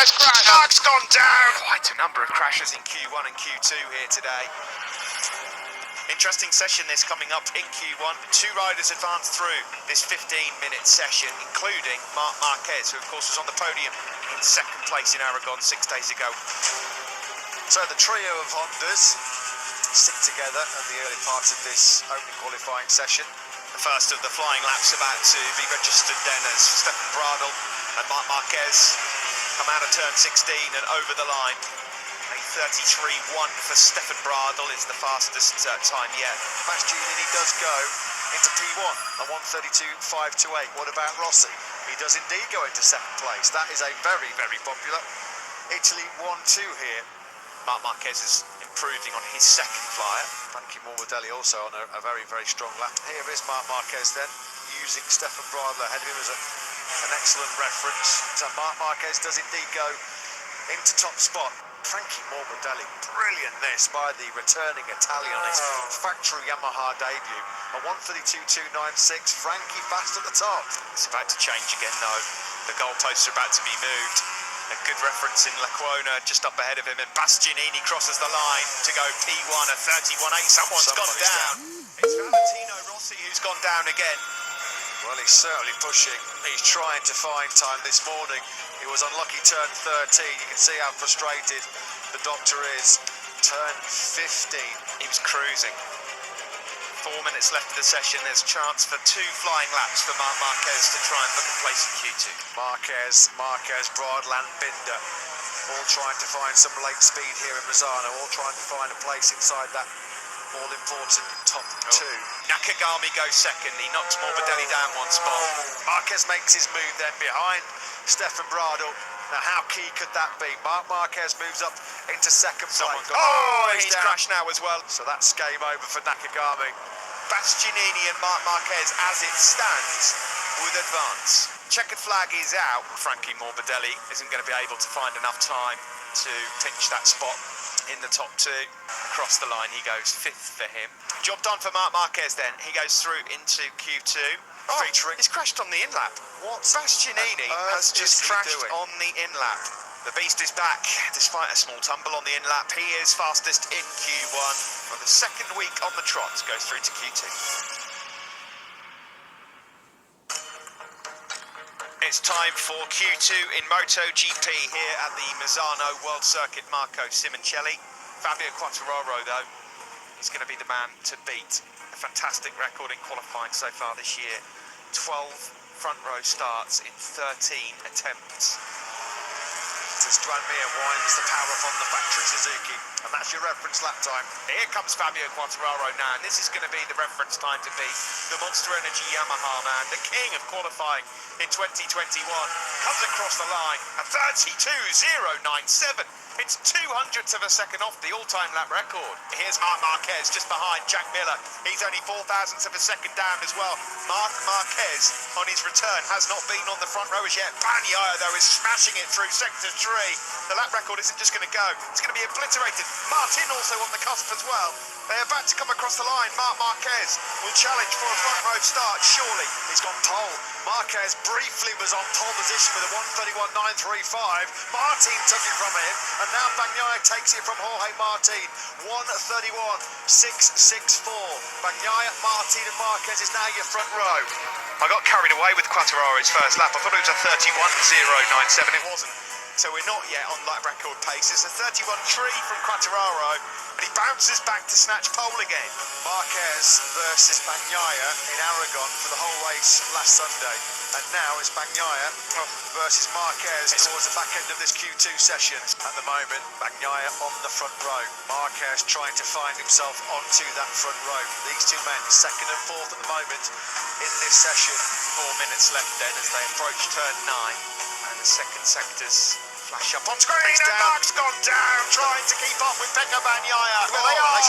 Marquez crash. Mark's gone down. Quite a number of crashes in Q1 and Q2 here today. Interesting session this coming up in Q1. Two riders advanced through this 15-minute session, including Marc Marquez, who of course was on the podium in second place in Aragon 6 days ago. So the trio of Hondas stick together at the early part of this opening qualifying session. The first of the flying laps about to be registered then as Stefan Bradl and Marc Marquez come out of turn 16 and over the line. A 33.1 for Stefan Bradl is the fastest time yet. Bastianini does go into P1, a 1:32.528. What about Rossi? He does indeed go into second place. That is a very, very popular Italy 1-2 here. Marc Marquez is improving on his second flyer. Frankie Morbidelli also on a very, very strong lap. Here is Marc Marquez then, using Stefan Bradl ahead of him as an excellent reference. So Marc Marquez does indeed go into top spot. Frankie Morbidelli, brilliant this by the returning Italian on his factory Yamaha debut. A 1:32.296, Frankie fast at the top. It's about to change again though. The goalposts are about to be moved. A good reference in Lecuona just up ahead of him, and Bastianini crosses the line to go P1 at 31.8. Somebody's gone down. It's Valentino Rossi who's gone down again. Well, he's certainly pushing. He's trying to find time this morning. He was unlucky turn 13. You can see how frustrated the doctor is. Turn 15. He was cruising. 4 minutes left of the session. There's a chance for 2 flying laps for Marc Marquez to try and book a place in Q2. Marquez, Bradl and Binder all trying to find some late speed here in Misano, all trying to find a place inside that all-important top 2. Nakagami goes second. He knocks Morbidelli down one spot. Marquez makes his move then behind Stefan Bradl. Now, how key could that be? Marc Marquez moves up into second place. He's crashed now as well. So that's game over for Nakagami. Bastianini and Marc Marquez, as it stands, would advance. Checkered flag is out. Frankie Morbidelli isn't going to be able to find enough time to pinch that spot in the top 2. Across the line, he goes 5th for him. Job done for Marc Marquez then. He goes through into Q2. He's crashed on the in-lap. What? Bastianini has just crashed on the in-lap. The beast is back, despite a small tumble on the in-lap. He is fastest in Q1 for the second week on the trot. Goes through to Q2. It's time for Q2 in MotoGP here at the Misano World Circuit. Marco Simoncelli. Fabio Quartararo, though, is going to be the man to beat. A fantastic record in qualifying so far this year. 12 front row starts in 13 attempts. As Tranmere winds the power from the factory Suzuki, and that's your reference lap time. Here comes Fabio Quartararo now, and this is going to be the reference time to beat. The Monster Energy Yamaha man, the king of qualifying in 2021, comes across the line at 32.097. It's 200ths of a second off the all-time lap record. Here's Marc Marquez just behind Jack Miller. He's only 0.004 of a second down as well. Marc Marquez on his return has not been on the front row as yet. Bagnaia, though, is smashing it through sector 3. The lap record isn't just going to go, it's going to be obliterated. Martin also on the cusp as well. They're about to come across the line. Marc Marquez will challenge for a front row start, surely. He's gone pole. Marquez briefly was on pole position with a 1:31.935. Martin took it from him, and now Bagnaia takes it from Jorge Martin. 1:31.664. Bagnaia, Martin and Marquez is now your front row. I got carried away with Quartararo's first lap. I thought it was a 31.097. It wasn't. So we're not yet on lap record pace. It's a 31.3 from Quartararo, and he bounces back to snatch pole again. Marquez versus Bagnaia in Aragon for the whole race last Sunday. And now it's Bagnaia versus Marquez towards the back end of this Q2 session. At the moment, Bagnaia on the front row. Marquez trying to find himself onto that front row. These two men, second and fourth at the moment in this session. 4 minutes left then as they approach turn 9. And the second sector's flash up on screen, and Marc's gone down, trying to keep up with Pecco Bagnaia. Well, they are.